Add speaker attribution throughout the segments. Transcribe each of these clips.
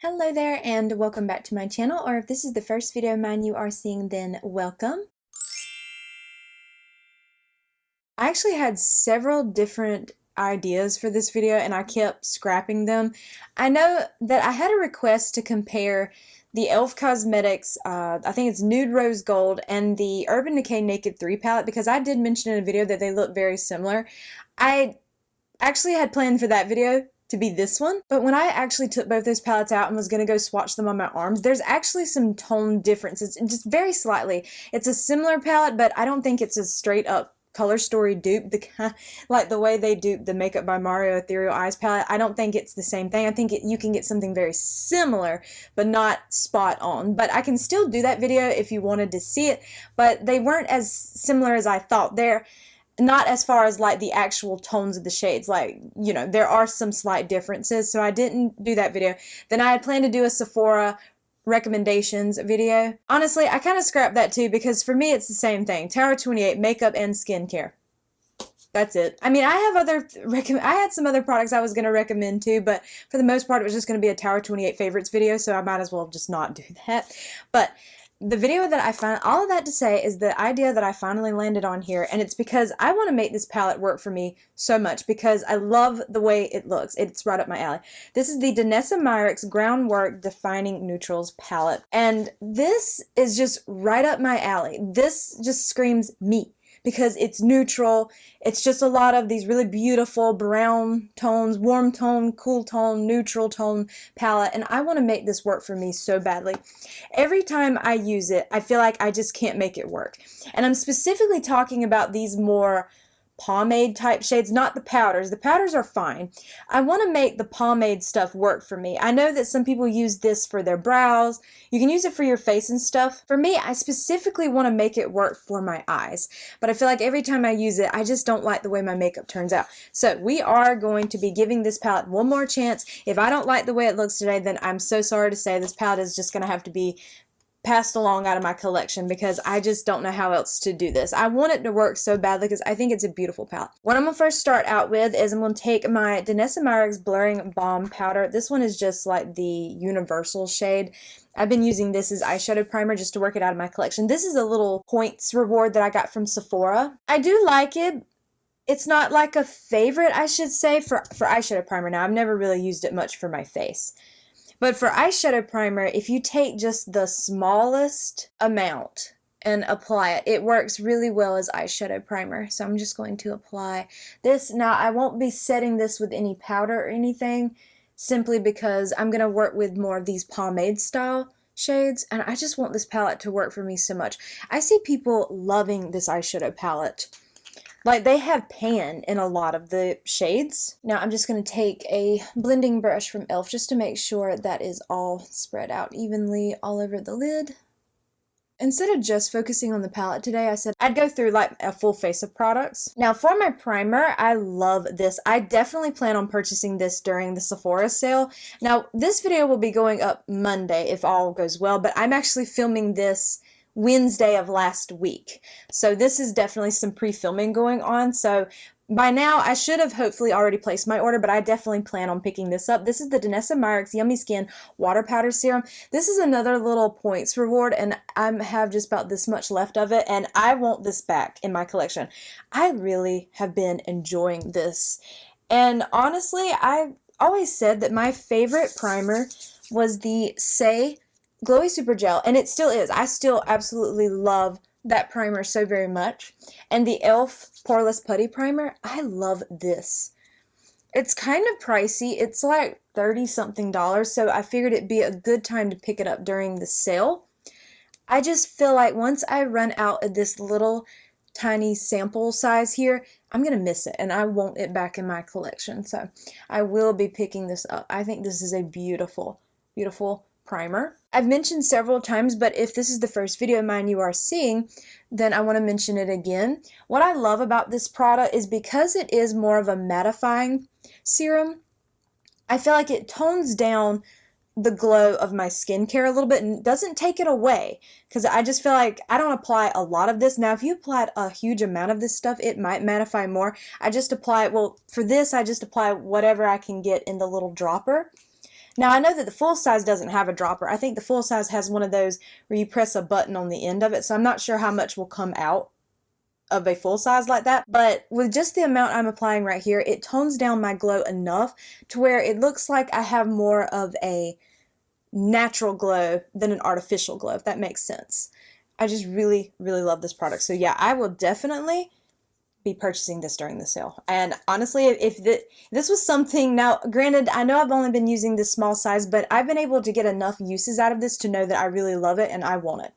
Speaker 1: Hello there and welcome back to my channel, or if this is the first video of mine you are seeing, then welcome. I actually had several different ideas for this video and I kept scrapping them. I know that I had a request to compare the e.l.f. Cosmetics, I think it's Nude Rose Gold, and the Urban Decay Naked 3 palette because I did mention in a video that they look very similar. I actually had planned for that video to be this one, but when I actually took both those palettes out and was going to go swatch them on my arms, there's actually some tone differences, just very slightly. It's a similar palette, but I don't think it's a straight up Color Story dupe, like the way they dupe the Makeup by Mario Ethereal Eyes palette. I don't think it's the same thing. I think you can get something very similar, but not spot on. But I can still do that video if you wanted to see it, but they weren't as similar as I thought. They're not as far as like the actual tones of the shades, like, you know, there are some slight differences, so I didn't do that video. Then I had planned to do a Sephora recommendations video. Honestly, I kind of scrapped that too because for me it's the same thing. Tower 28, makeup and skincare. That's it. I mean, I had some other products I was going to recommend too, but for the most part it was just going to be a Tower 28 favorites video, so I might as well just not do that. But the video that I found, all of that to say, is the idea that I finally landed on here, and it's because I want to make this palette work for me so much because I love the way it looks. It's right up my alley. This is the Danessa Myricks Groundwork Defining Neutrals palette, and this is just right up my alley. This just screams me because it's neutral. It's just a lot of these really beautiful brown tones, warm tone, cool tone, neutral tone palette, and I want to make this work for me so badly. Every time I use it, I feel like I just can't make it work. And I'm specifically talking about these more pomade type shades, not the powders. The powders are fine. I want to make the pomade stuff work for me. I know that some people use this for their brows. You can use it for your face and stuff. For me, I specifically want to make it work for my eyes. But I feel like every time I use it, I just don't like the way my makeup turns out. So we are going to be giving this palette one more chance. If I don't like the way it looks today, then I'm so sorry to say this palette is just going to have to be passed along out of my collection because I just don't know how else to do this. I want it to work so badly because I think it's a beautiful palette. What I'm going to first start out with is I'm going to take my Danessa Myricks Blurring Balm Powder. This one is just like the universal shade. I've been using this as eyeshadow primer just to work it out of my collection. This is a little points reward that I got from Sephora. I do like it. It's not like a favorite, I should say, for eyeshadow primer. Now, I've never really used it much for my face. But for eyeshadow primer, if you take just the smallest amount and apply it, it works really well as eyeshadow primer. So I'm just going to apply this. Now, I won't be setting this with any powder or anything, simply because I'm going to work with more of these pomade style shades, and I just want this palette to work for me so much. I see people loving this eyeshadow palette. Like, they have pan in a lot of the shades. Now I'm just going to take a blending brush from e.l.f. just to make sure that is all spread out evenly all over the lid. Instead of just focusing on the palette today, I said I'd go through like a full face of products. Now for my primer, I love this. I definitely plan on purchasing this during the Sephora sale. Now this video will be going up Monday if all goes well, but I'm actually filming this Wednesday of last week. So this is definitely some pre-filming going on. So by now I should have hopefully already placed my order, but I definitely plan on picking this up. This is the Danessa Myricks Yummy Skin Water Powder Serum. This is another little points reward, and I have just about this much left of it, and I want this back in my collection. I really have been enjoying this. And honestly, I always said that my favorite primer was the Say Glowy Super Gel, and it still is. I still absolutely love that primer so very much. And the e.l.f. Poreless Putty Primer, I love this. It's kind of pricey. It's like $30-something, so I figured it'd be a good time to pick it up during the sale. I just feel like once I run out of this little tiny sample size here, I'm going to miss it, and I want it back in my collection. So I will be picking this up. I think this is a beautiful, beautiful primer. I've mentioned several times, but if this is the first video of mine you are seeing, then I want to mention it again. What I love about this product is because it is more of a mattifying serum, I feel like it tones down the glow of my skincare a little bit and doesn't take it away, because I just feel like I don't apply a lot of this. Now if you applied a huge amount of this stuff, it might mattify more. I just apply, well, for this I just apply whatever I can get in the little dropper. Now, I know that the full size doesn't have a dropper. I think the full size has one of those where you press a button on the end of it, so I'm not sure how much will come out of a full size like that, but with just the amount I'm applying right here, it tones down my glow enough to where it looks like I have more of a natural glow than an artificial glow, if that makes sense. I just really, really love this product. So yeah, I will definitely be purchasing this during the sale. And honestly, if this was something, now granted, I know I've only been using this small size, but I've been able to get enough uses out of this to know that I really love it and I want it.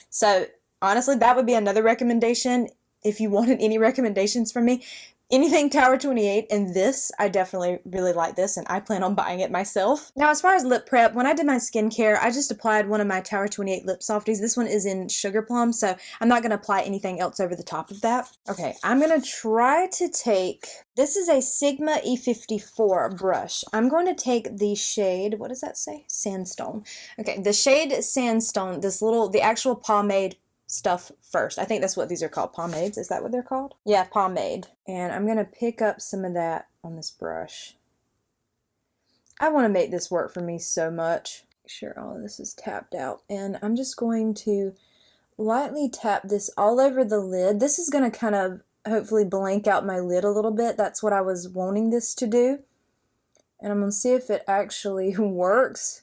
Speaker 1: So honestly, that would be another recommendation. If you wanted any recommendations from me, anything Tower 28 and this, I definitely really like this and I plan on buying it myself. Now, as far as lip prep, when I did my skincare, I just applied one of my Tower 28 lip softies. This one is in Sugar Plum, so I'm not going to apply anything else over the top of that. Okay, I'm going to try to take, this is a Sigma E54 brush. I'm going to take the shade, what does that say? Sandstone. Okay, the shade Sandstone, the actual pomade stuff first. I think that's what these are called, pomades. Is that what they're called? Yeah, pomade. And I'm gonna pick up some of that on this brush. I want to make this work for me so much. Make sure all of this is tapped out. And I'm just going to lightly tap this all over the lid. This is gonna kind of hopefully blank out my lid a little bit. That's what I was wanting this to do. And I'm gonna see if it actually works.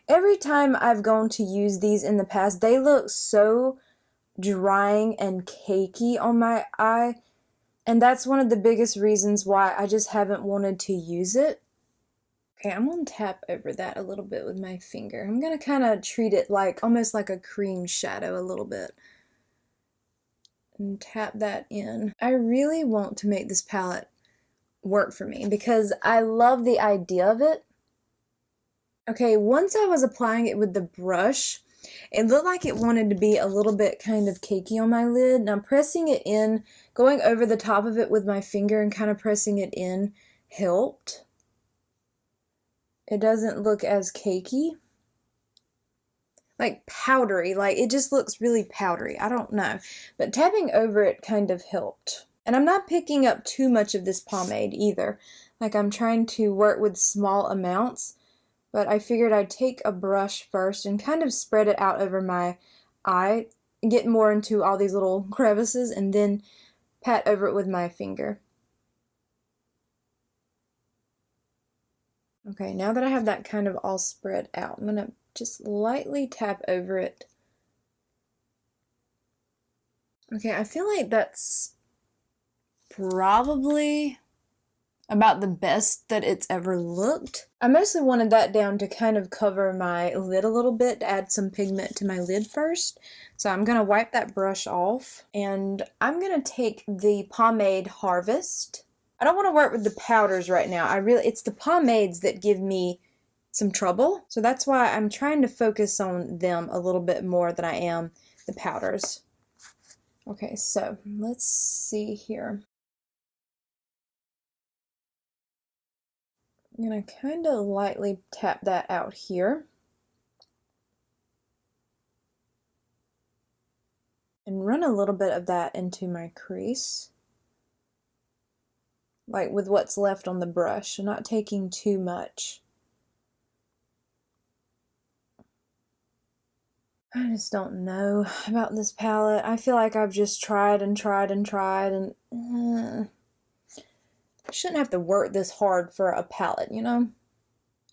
Speaker 1: Every time I've gone to use these in the past, they look so drying and cakey on my eye, and that's one of the biggest reasons why I just haven't wanted to use it. Okay, I'm gonna tap over that a little bit with my finger. I'm gonna kind of treat it like almost like a cream shadow a little bit and tap that in. I really want to make this palette work for me because I love the idea of it. Okay, once I was applying it with the brush, it looked like it wanted to be a little bit kind of cakey on my lid. Now pressing it in, going over the top of it with my finger and kind of pressing it in helped. It doesn't look as cakey. Like powdery, like it just looks really powdery. I don't know. But tapping over it kind of helped. And I'm not picking up too much of this pomade either. Like I'm trying to work with small amounts. But I figured I'd take a brush first and kind of spread it out over my eye, get more into all these little crevices, and then pat over it with my finger. Okay, now that I have that kind of all spread out, I'm going to just lightly tap over it. Okay, I feel like that's probably about the best that it's ever looked. I mostly wanted that down to kind of cover my lid a little bit, to add some pigment to my lid first. So I'm going to wipe that brush off, and I'm going to take the Pomade Harvest. I don't want to work with the powders right now. It's the pomades that give me some trouble. So that's why I'm trying to focus on them a little bit more than I am the powders. Okay, so let's see here. I'm going to kind of lightly tap that out here. And run a little bit of that into my crease. Like with what's left on the brush, I'm not taking too much. I just don't know about this palette. I feel like I've just tried and tried and tried, and I shouldn't have to work this hard for a palette, you know?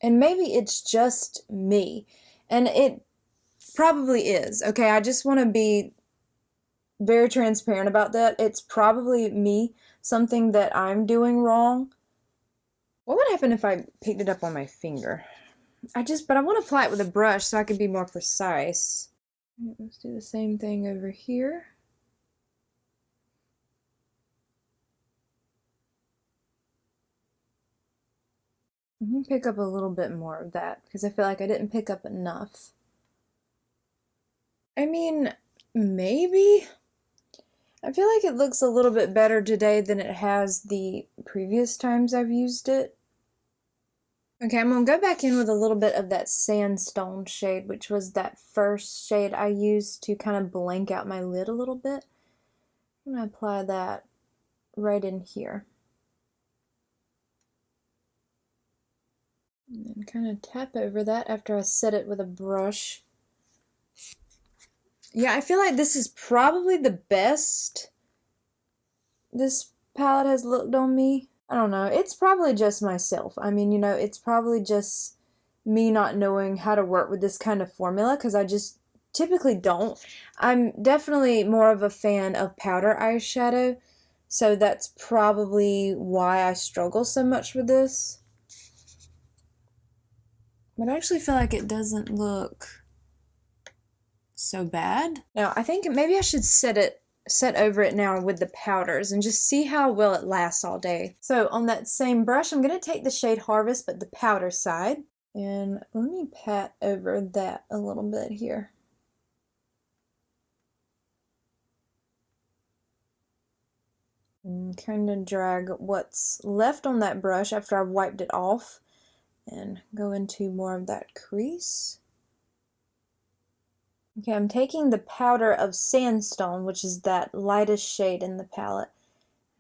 Speaker 1: And maybe it's just me, and it probably is. Okay, I just want to be very transparent about that. It's probably me, something that I'm doing wrong. What would happen if I picked it up on my finger? But I want to apply it with a brush so I can be more precise. Let's do the same thing over here. I'm going to pick up a little bit more of that because I feel like I didn't pick up enough. I mean, maybe. I feel like it looks a little bit better today than it has the previous times I've used it. Okay, I'm going to go back in with a little bit of that Sandstone shade, which was that first shade I used to kind of blank out my lid a little bit. I'm going to apply that right in here. And then kind of tap over that after I set it with a brush. Yeah, I feel like this is probably the best this palette has looked on me. I don't know. It's probably just myself. I mean, you know, it's probably just me not knowing how to work with this kind of formula because I just typically don't. I'm definitely more of a fan of powder eyeshadow, so that's probably why I struggle so much with this. But I actually feel like it doesn't look so bad. Now, I think maybe I should set over it now with the powders and just see how well it lasts all day. So on that same brush, I'm going to take the shade Harvest, but the powder side. And let me pat over that a little bit here. And kind of drag what's left on that brush after I've wiped it off and go into more of that crease. Okay, I'm taking the powder of Sandstone, which is that lightest shade in the palette.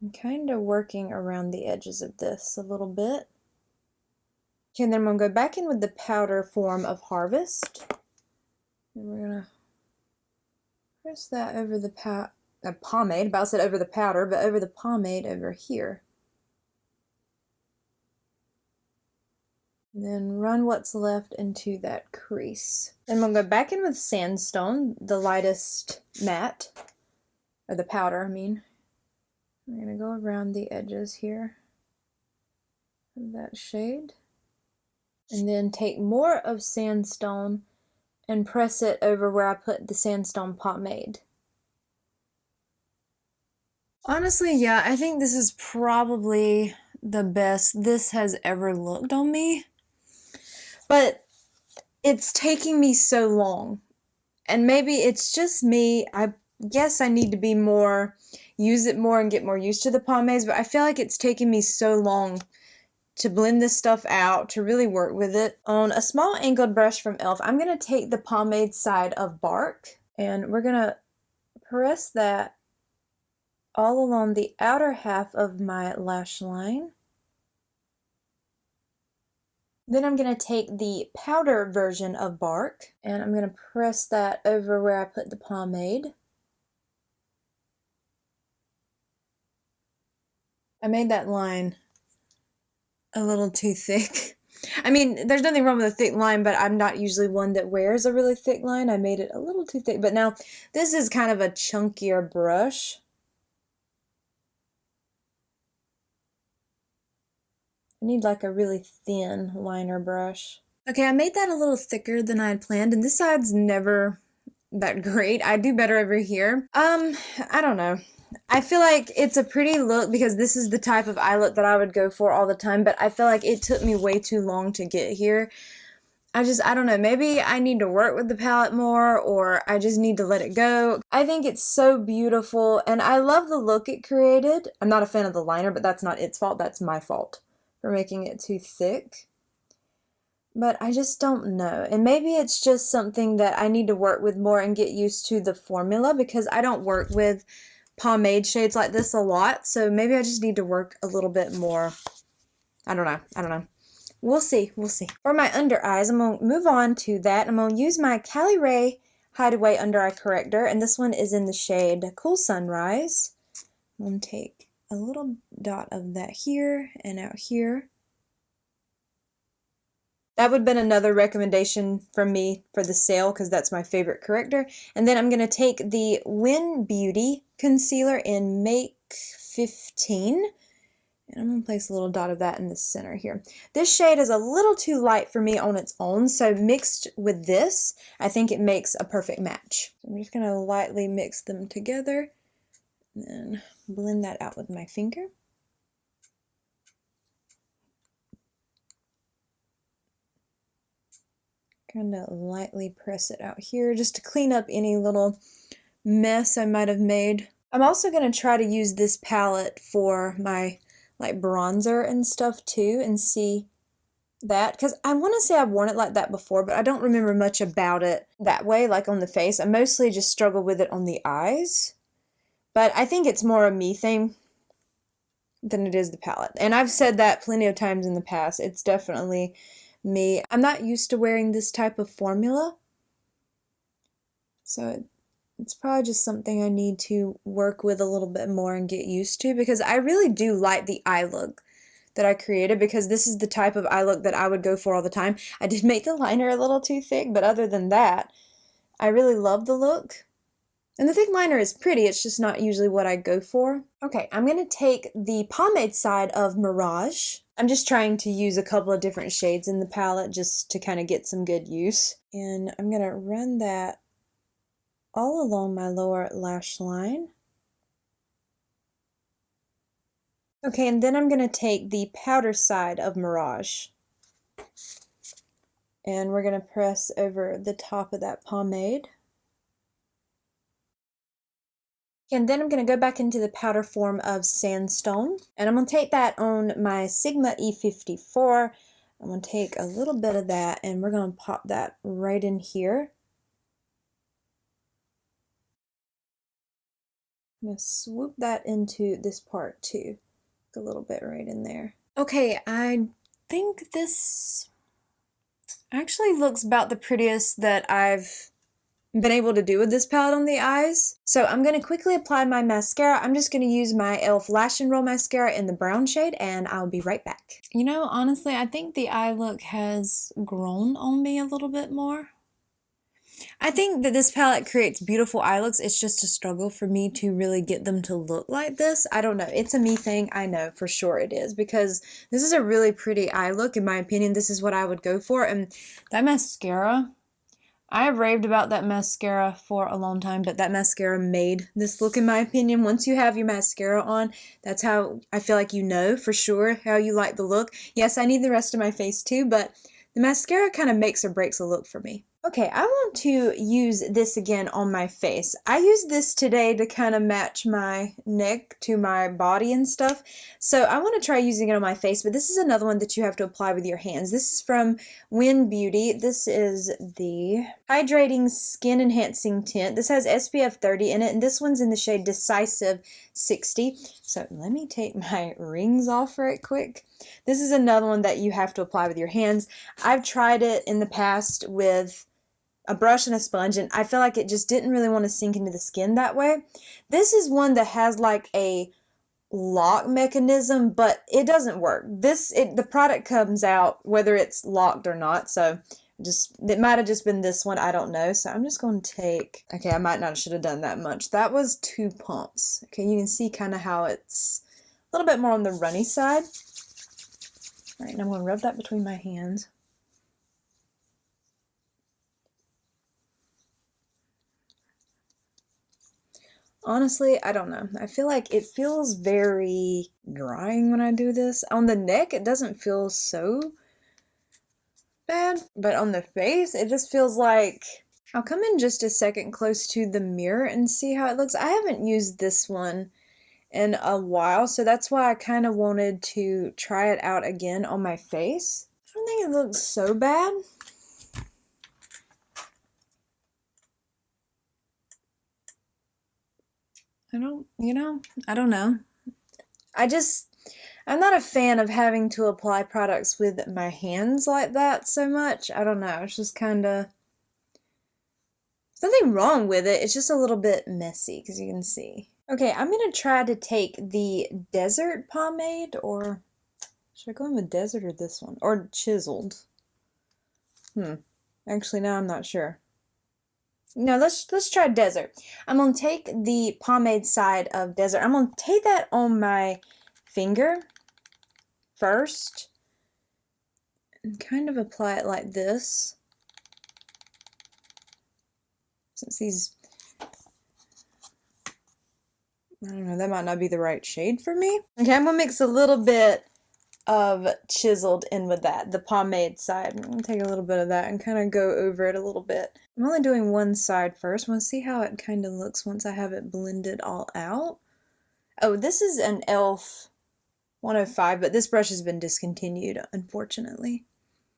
Speaker 1: I'm kind of working around the edges of this a little bit. Okay, and then I'm going to go back in with the powder form of Harvest. And we're going to press that over the pomade. About said over the powder, but over the pomade over here. And then run what's left into that crease. Then I'm going to go back in with Sandstone, the lightest matte, or the powder, I mean. I'm going to go around the edges here of that shade. And then take more of Sandstone and press it over where I put the Sandstone pomade. Honestly, yeah, I think this is probably the best this has ever looked on me. But it's taking me so long. And maybe it's just me. I guess I need to be more, use it more and get more used to the pomades, but I feel like it's taking me so long to blend this stuff out, to really work with it. On a small angled brush from e.l.f., I'm going to take the pomade side of Bark, and we're going to press that all along the outer half of my lash line. Then I'm going to take the powder version of Bark, and I'm going to press that over where I put the pomade. I made that line a little too thick. I mean, there's nothing wrong with a thick line, but I'm not usually one that wears a really thick line. I made it a little too thick, but now this is kind of a chunkier brush. I need like a really thin liner brush. Okay, I made that a little thicker than I had planned, and this side's never that great. I do better over here. I don't know. I feel like it's a pretty look because this is the type of eye look that I would go for all the time, but I feel like it took me way too long to get here. I don't know, maybe I need to work with the palette more, or I just need to let it go. I think it's so beautiful, and I love the look it created. I'm not a fan of the liner, but that's not its fault, that's my fault for making it too thick. But I just don't know. And maybe it's just something that I need to work with more and get used to the formula, because I don't work with pomade shades like this a lot. So maybe I just need to work a little bit more. I don't know. We'll see. For my under eyes, I'm going to move on to that. I'm going to use my Cali Ray Hideaway Under Eye Corrector. And this one is in the shade Cool Sunrise. I'm going to take a little dot of that here and out here. That would have been another recommendation from me for the sale, because that's my favorite corrector. And then I'm going to take the Win Beauty concealer in Make 15. And I'm going to place a little dot of that in the center here. This shade is a little too light for me on its own, so mixed with this, I think it makes a perfect match. I'm just going to lightly mix them together and then blend that out with my finger. Kind of lightly press it out here just to clean up any little mess I might have made. I'm also going to try to use this palette for my like bronzer and stuff too, and see that, because I want to say I've worn it like that before, but I don't remember much about it that way, like on the face. I mostly just struggle with it on the eyes, but I think it's more a me thing than it is the palette. And I've said that plenty of times in the past. It's definitely me. I'm not used to wearing this type of formula, so it's probably just something I need to work with a little bit more and get used to, because I really do like the eye look that I created, because this is the type of eye look that I would go for all the time. I did make the liner a little too thick, but other than that, I really love the look. And the thick liner is pretty, it's just not usually what I go for. Okay, I'm going to take the pomade side of Mirage. I'm just trying to use a couple of different shades in the palette just to kind of get some good use. And I'm going to run that all along my lower lash line. Okay, and then I'm going to take the powder side of Mirage. And we're going to press over the top of that pomade. And then I'm going to go back into the powder form of Sandstone. And I'm going to take that on my Sigma E54. I'm going to take a little bit of that and we're going to pop that right in here. I'm going to swoop that into this part too. A little bit right in there. Okay, I think this actually looks about the prettiest that I've been able to do with this palette on the eyes. So I'm going to quickly apply my mascara. I'm just going to use my e.l.f. Lash and Roll Mascara in the brown shade, and I'll be right back. You know, honestly, I think the eye look has grown on me a little bit more. I think that this palette creates beautiful eye looks. It's just a struggle for me to really get them to look like this. I don't know. It's a me thing. I know for sure it is, because this is a really pretty eye look. In my opinion, this is what I would go for. And that mascara, I have raved about that mascara for a long time, but that mascara made this look, in my opinion. Once you have your mascara on, that's how I feel like you know for sure how you like the look. Yes, I need the rest of my face too, but the mascara kind of makes or breaks a look for me. Okay, I want to use this again on my face. I used this today to kind of match my neck to my body and stuff. So I want to try using it on my face, but this is another one that you have to apply with your hands. This is from Win Beauty. This is the Hydrating Skin Enhancing Tint. This has SPF 30 in it, and this one's in the shade Decisive 60. So let me take my rings off right quick. This is another one that you have to apply with your hands. I've tried it in the past with a brush and a sponge, and I feel like it just didn't really want to sink into the skin that way. This is one that has like a lock mechanism, but it doesn't work. The product comes out whether it's locked or not, so it might have just been this one, I don't know. So I'm just going to take, okay, I might not should have done that much. That was 2 pumps. Okay, you can see kind of how it's a little bit more on the runny side. All right, and I'm going to rub that between my hands. Honestly, I don't know. I feel like it feels very drying when I do this. On the neck, it doesn't feel so bad, but on the face, it just feels like... I'll come in just a second close to the mirror and see how it looks. I haven't used this one in a while, so that's why I kind of wanted to try it out again on my face. I don't think it looks so bad. I don't know. I'm not a fan of having to apply products with my hands like that so much. I don't know, it's just kind of, there's nothing wrong with it, it's just a little bit messy, because you can see. Okay, I'm going to try to take the Desert pomade, or should I go in with Desert or this one? Or Chiseled? Actually, now I'm not sure. No, let's try Desert. I'm going to take the pomade side of Desert. I'm going to take that on my finger first and kind of apply it like this. Since these, I don't know, that might not be the right shade for me. Okay, I'm going to mix a little bit of Chiseled in with that, the pomade side. I'm going to take a little bit of that and kind of go over it a little bit. I'm only doing one side first. I want to see how it kind of looks once I have it blended all out. Oh, this is an e.l.f. 105, but this brush has been discontinued, unfortunately.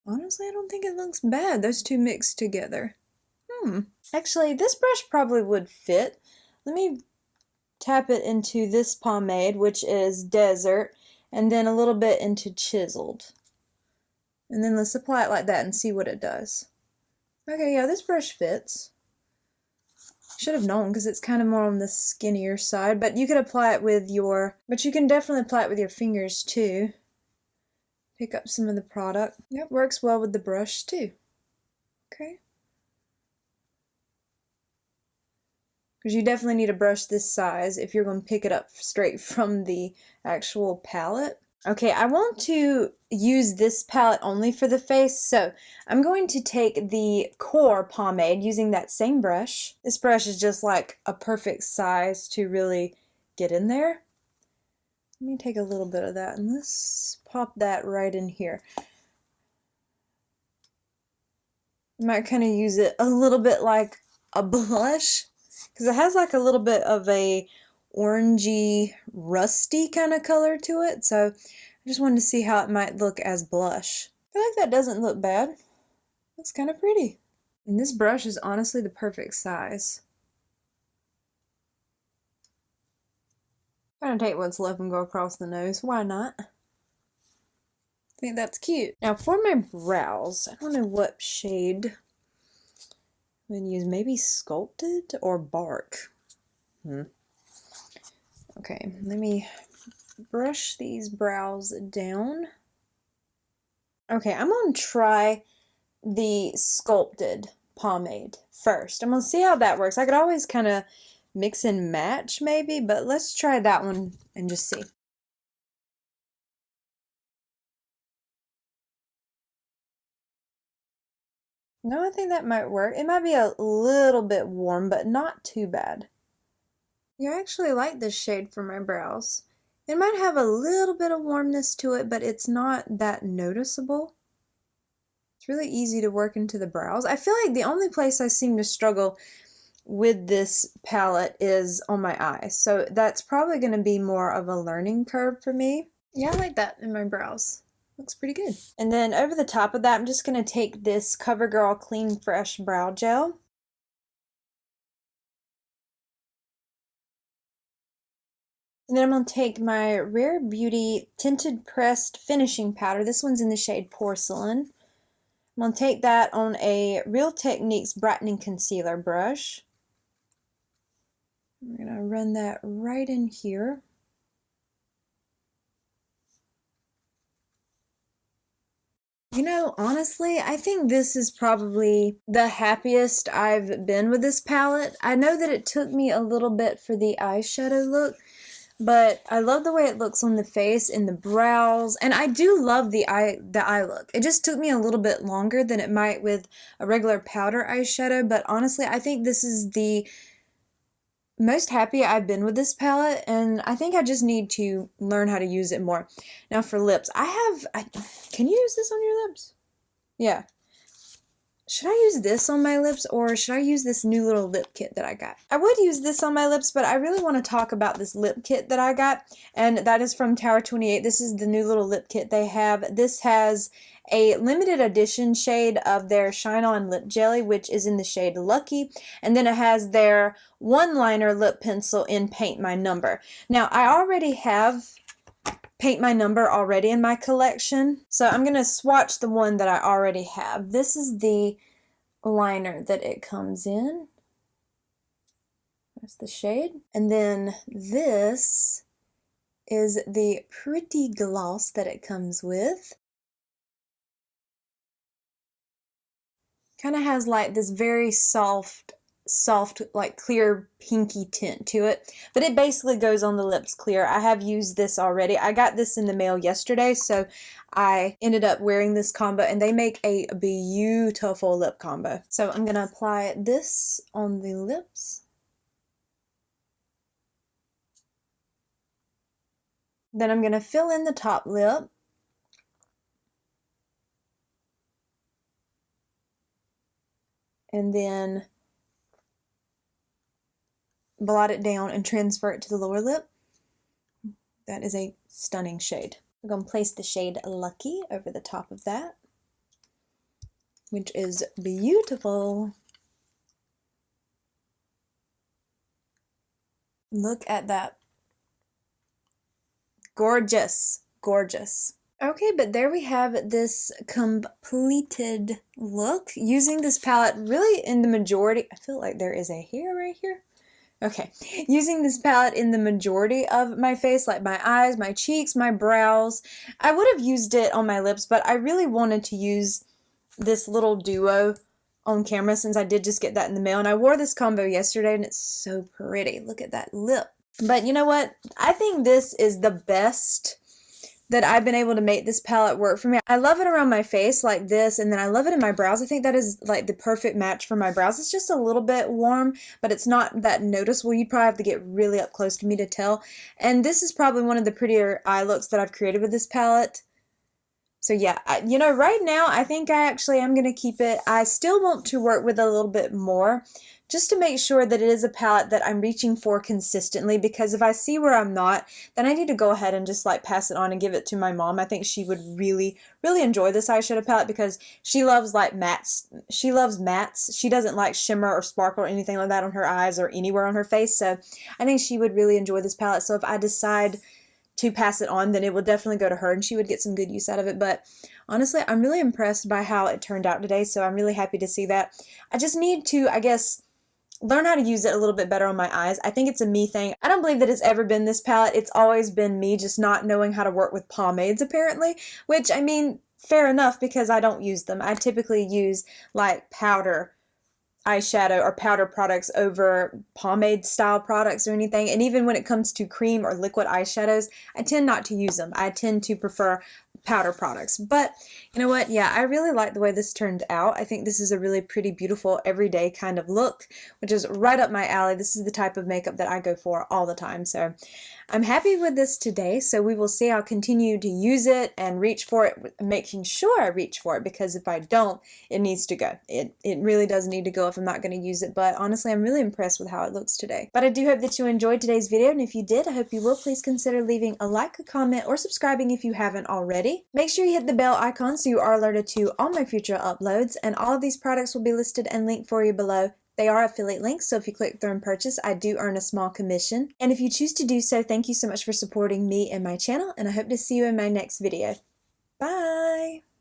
Speaker 1: Honestly, I don't think it looks bad, those two mixed together. Actually, this brush probably would fit. Let me tap it into this pomade, which is Desert, and then a little bit into Chiseled. And then let's apply it like that and see what it does. Okay, yeah, this brush fits. Should have known because it's kind of more on the skinnier side, but you could apply it with your, but you can definitely apply it with your fingers too. Pick up some of the product. Yep, works well with the brush too. Okay. Because you definitely need a brush this size if you're going to pick it up straight from the actual palette. Okay, I want to use this palette only for the face, so I'm going to take the Core pomade using that same brush. This brush is just like a perfect size to really get in there. Let me take a little bit of that and let's pop that right in here. I might kind of use it a little bit like a blush because it has like a little bit of a orangey, rusty kind of color to it, so I just wanted to see how it might look as blush. I feel like that doesn't look bad. Looks kind of pretty. And this brush is honestly the perfect size. I'm gonna take what's left and go across the nose. Why not? I think that's cute. Now for my brows, I don't know what shade I'm gonna use. Maybe Sculpted or Bark. Okay, let me brush these brows down. Okay, I'm gonna try the Sculpted pomade first. I'm gonna see how that works. I could always kind of mix and match maybe, but let's try that one and just see. No, I think that might work. It might be a little bit warm, but not too bad. Yeah, I actually like this shade for my brows. It might have a little bit of warmness to it, but it's not that noticeable. It's really easy to work into the brows. I feel like the only place I seem to struggle with this palette is on my eyes, so that's probably going to be more of a learning curve for me. Yeah, I like that in my brows. Looks pretty good. And then over the top of that, I'm just going to take this CoverGirl Clean Fresh Brow Gel. And then I'm going to take my Rare Beauty Tinted Pressed Finishing Powder. This one's in the shade Porcelain. I'm going to take that on a Real Techniques Brightening Concealer brush. I'm going to run that right in here. You know, honestly, I think this is probably the happiest I've been with this palette. I know that it took me a little bit for the eyeshadow look, but I love the way it looks on the face and the brows, and I do love the eye look. It just took me a little bit longer than it might with a regular powder eyeshadow, but honestly, I think this is the most happy I've been with this palette, and I think I just need to learn how to use it more. Now for lips, can you use this on your lips? Yeah. Should I use this on my lips or should I use this new little lip kit that I got? I would use this on my lips, but I really want to talk about this lip kit that I got, and that is from Tower 28. This is the new little lip kit they have. This has a limited edition shade of their Shine On Lip Jelly, which is in the shade Lucky, and then it has their one-liner lip pencil in Paint My Number. Now, I already have Paint My Number already in my collection, so I'm going to swatch the one that I already have. This is the liner that it comes in. That's the shade. And then this is the pretty gloss that it comes with. Kind of has like this very soft, like clear pinky tint to it, but it basically goes on the lips clear. I have used this already. I got this in the mail yesterday, so I ended up wearing this combo, and they make a beautiful lip combo. So I'm gonna apply this on the lips. Then I'm gonna fill in the top lip. And then blot it down and transfer it to the lower lip. That is a stunning shade. I'm going to place the shade Lucky over the top of that, which is beautiful. Look at that. Gorgeous, gorgeous. Okay, but there we have this completed look using this palette really in the majority. I feel like there is a hair right here. Okay, using this palette in the majority of my face, like my eyes, my cheeks, my brows. I would have used it on my lips, but I really wanted to use this little duo on camera since I did just get that in the mail. And I wore this combo yesterday and it's so pretty. Look at that lip. But you know what? I think this is the best that I've been able to make this palette work for me. I love it around my face like this, and then I love it in my brows. I think that is like the perfect match for my brows. It's just a little bit warm, but it's not that noticeable. You'd probably have to get really up close to me to tell. And this is probably one of the prettier eye looks that I've created with this palette. So yeah, you know, right now I think I actually am going to keep it. I still want to work with a little bit more just to make sure that it is a palette that I'm reaching for consistently, because if I see where I'm not, then I need to go ahead and just like pass it on and give it to my mom. I think she would really, really enjoy this eyeshadow palette because she loves like mattes. She loves mattes. She doesn't like shimmer or sparkle or anything like that on her eyes or anywhere on her face. So I think she would really enjoy this palette. So if I decide to pass it on, then it will definitely go to her and she would get some good use out of it. But honestly, I'm really impressed by how it turned out today, so I'm really happy to see that. I just need to, I guess, learn how to use it a little bit better on my eyes. I think it's a me thing. I don't believe that it's ever been this palette. It's always been me just not knowing how to work with pomades apparently, which I mean, fair enough because I don't use them. I typically use like powder eyeshadow or powder products over pomade style products or anything. And even when it comes to cream or liquid eyeshadows, I tend not to use them. I tend to prefer powder products. But you know what? Yeah, I really like the way this turned out. I think this is a really pretty, beautiful, everyday kind of look, which is right up my alley. This is the type of makeup that I go for all the time. So I'm happy with this today. So we will see. I'll continue to use it and reach for it, making sure I reach for it, because if I don't, it needs to go. It really does need to go if I'm not going to use it. But honestly, I'm really impressed with how it looks today. But I do hope that you enjoyed today's video. And if you did, I hope you will please consider leaving a like, a comment, or subscribing if you haven't already. Make sure you hit the bell icon so you are alerted to all my future uploads. And all of these products will be listed and linked for you below. They are affiliate links, so if you click through and purchase, I do earn a small commission. And if you choose to do so, thank you so much for supporting me and my channel, and I hope to see you in my next video. Bye!